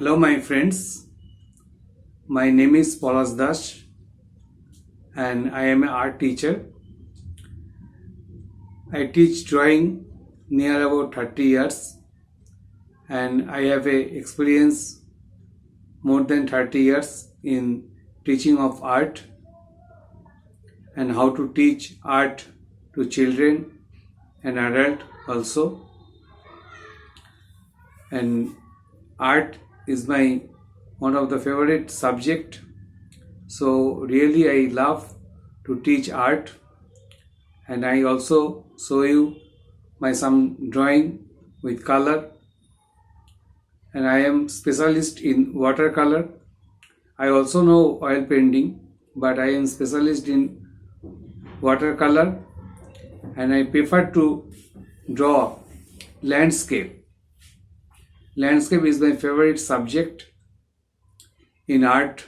Hello, my friends. My name is Palash and I am an art teacher. I teach drawing near about 30 years and I have a experience more than 30 years in teaching of art and how to teach art to children and adult also. And art is my one of the favorite subject. So really I love to teach art, and I also show you my some drawing with color, and I am specialist in watercolor. I also know oil painting, but I am specialist in watercolor and I prefer to draw landscape. Landscape is my favorite subject in art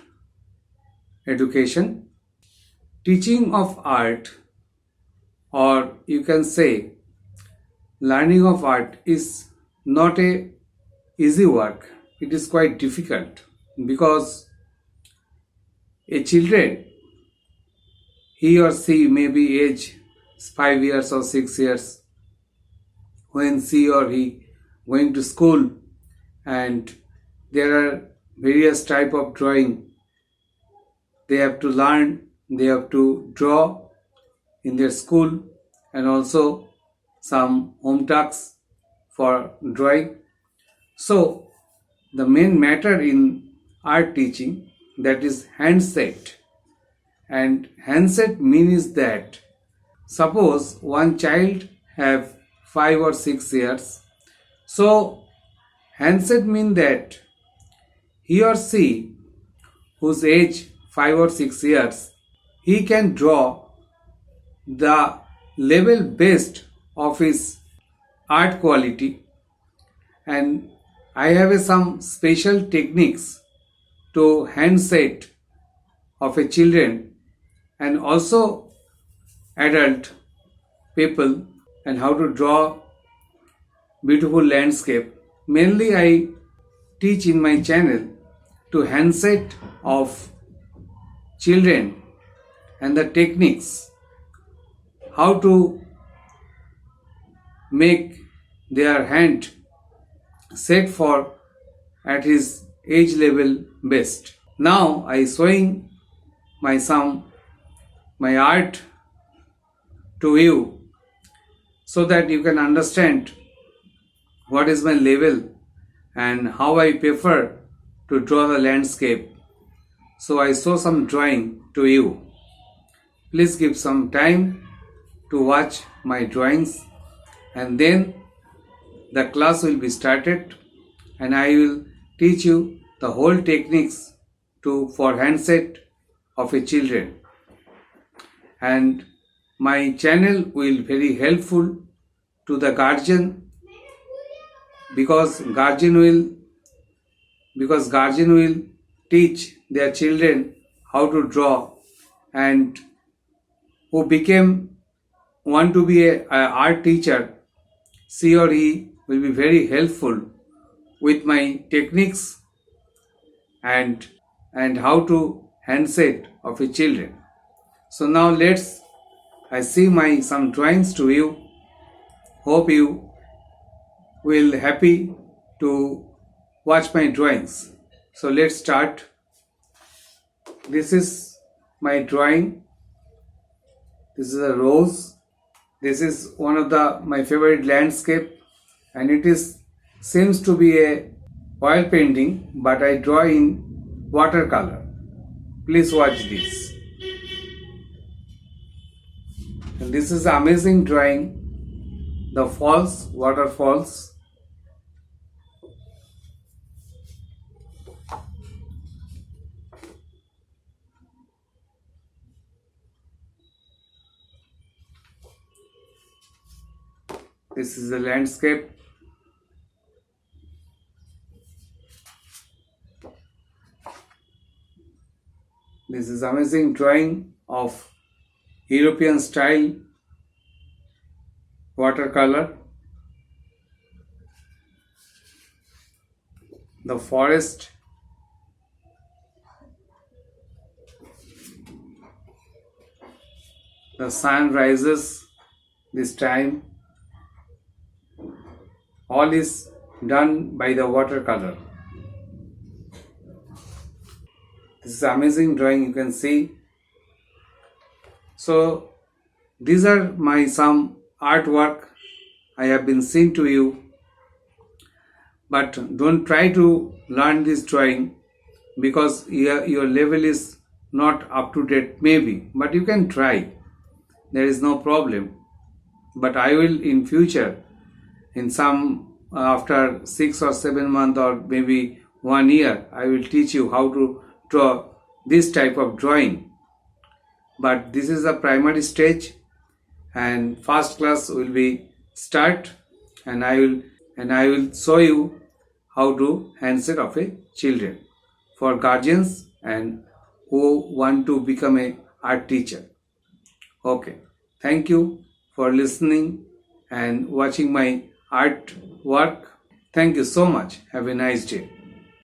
education. Teaching of art, or you can say learning of art, is not a easy work. It is quite difficult because a children, he or she may be age 5 years or 6 years when she or he going to school, and there are various type of drawing they have to learn, they have to draw in their school, and also some home tasks for drawing. So the main matter in art teaching, that is handset. And handset means that suppose one child have 5 or 6 years, so handset means that he or she whose age 5 or 6 years, he can draw the level best of his art quality. And I have some special techniques to handset of a children and also adult people, and how to draw beautiful landscape. Mainly I teach in my channel to handset of children and the techniques, how to make their hand set for at his age level best. Now I showing my art to you so that you can understand what is my level and how I prefer to draw the landscape. So I show some drawing to you. Please give some time to watch my drawings, and then the class will be started and I will teach you the whole techniques for handset of a children. And my channel will very helpful to the guardian, because guardian will teach their children how to draw, and who became want to be a art teacher, she or he will be very helpful with my techniques and how to handset of a children. So now I see my some drawings to you. Hope you will happy to watch my drawings. So let's start. This is my drawing. This is a rose. This is one of my favorite landscape, and it is seems to be a oil painting, but I draw in watercolor. Please watch this. And this is amazing drawing, the falls, waterfalls. This is the landscape. This is amazing drawing of European style watercolor. the forest, the sun rises this time, all is done by the watercolor. This is amazing drawing, you can see. So these are my some artwork I have been seeing to you, but don't try to learn this drawing because your level is not up to date maybe, but you can try, there is no problem. But I will in future, in some after 6 or 7 months or maybe 1 year, I will teach you how to draw this type of drawing. But this is a primary stage, and first class will be start, and I will show you how to handset of a children for guardians and who want to become a art teacher. Okay, thank you for listening and watching my art work. Thank you so much. Have a nice day.